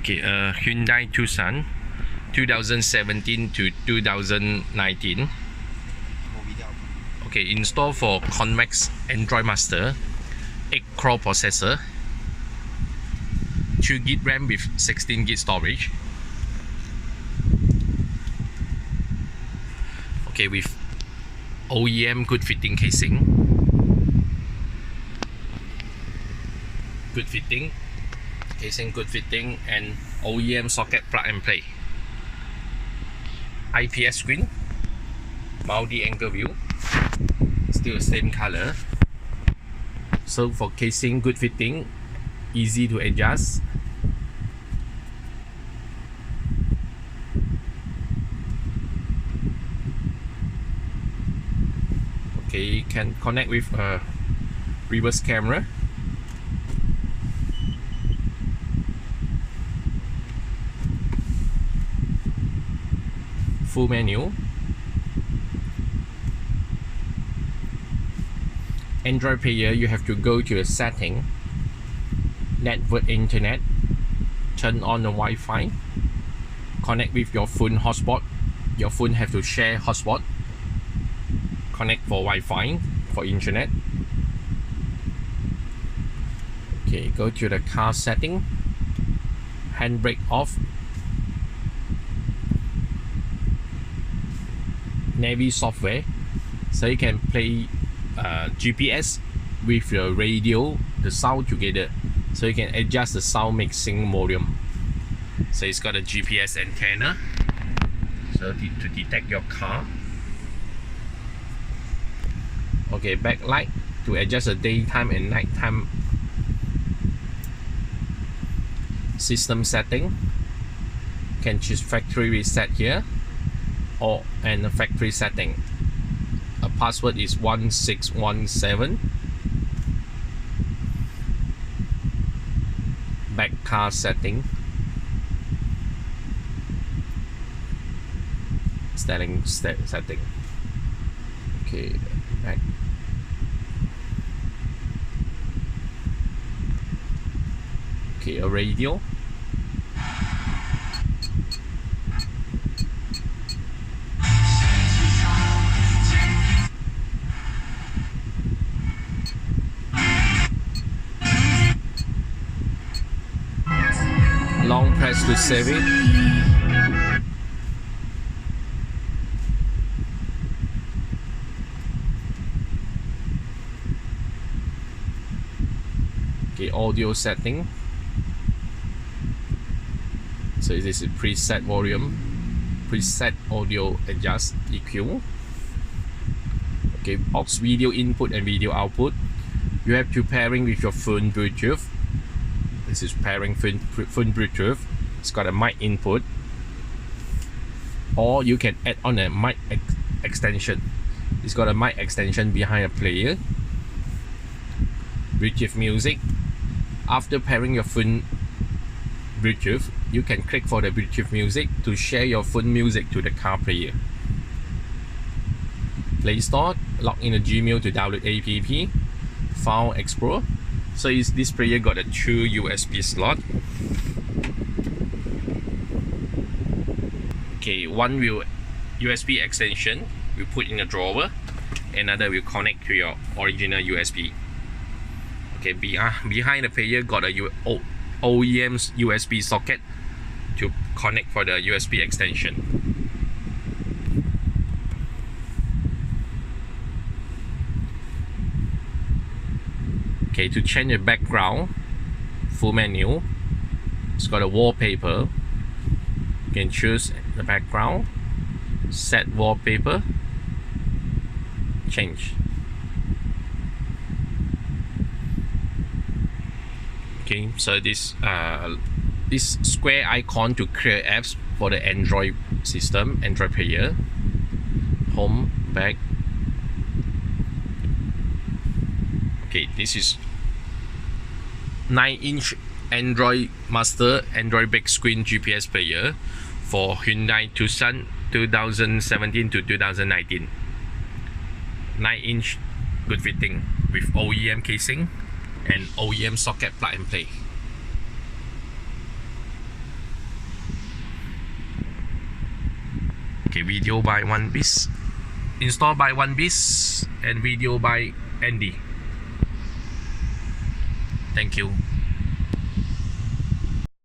Okay, Hyundai Tucson 2017 to 2019. Okay, install for Convex Android Master 8-core processor, 2GB RAM with 16GB storage. Okay, with OEM good fitting casing, good fitting casing, good fitting, and OEM socket plug and play. IPS screen, multi-angle view, still the same color. So for casing, good fitting, easy to adjust. Okay, you can connect with a reverse camera. Full menu. Android player, you have to go to the setting, network internet, turn on the Wi-Fi, connect with your phone hotspot. Your phone have to share hotspot. Connect for Wi-Fi, for internet. Okay, go to the car setting, handbrake off, Navi software, so you can play GPS with your radio, the sound together, so you can adjust the sound mixing volume. So it's got a GPS antenna, so to detect your car. Okay, backlight to adjust the daytime and nighttime. System setting, can choose factory reset here, or and a factory setting. A password is 1617. Back car setting, setting. Okay, back. Okay, a radio. Long press to save it. Okay, audio setting. So this is preset volume, preset audio adjust, EQ. Okay, aux video input and video output. You have to pairing with your phone Bluetooth. This is pairing phone Bluetooth. It's got a mic input, or you can add on a mic extension. It's got a mic extension behind a player. Bluetooth music. After pairing your phone Bluetooth, you can click for the Bluetooth music to share your phone music to the car player. Play Store, log in a Gmail to download app. File Explorer. So this player got a 2 USB slot. Okay, one will USB extension we put in a drawer, another will connect to your original USB. Okay, behind the player got a OEM's USB socket to connect for the USB extension. Okay, to change the background, full menu. It's got a wallpaper. You can choose the background, set wallpaper, change. Okay, so this square icon to clear apps for the Android system, Android player. Home, back. Okay, this is 9-inch Android Master, Android big screen GPS player for Hyundai Tucson 2017 to 2019. 9-inch good fitting with OEM casing and OEM socket plug and play. Okay, video by One Bis, installed by One Bis, and video by Andy. Thank you.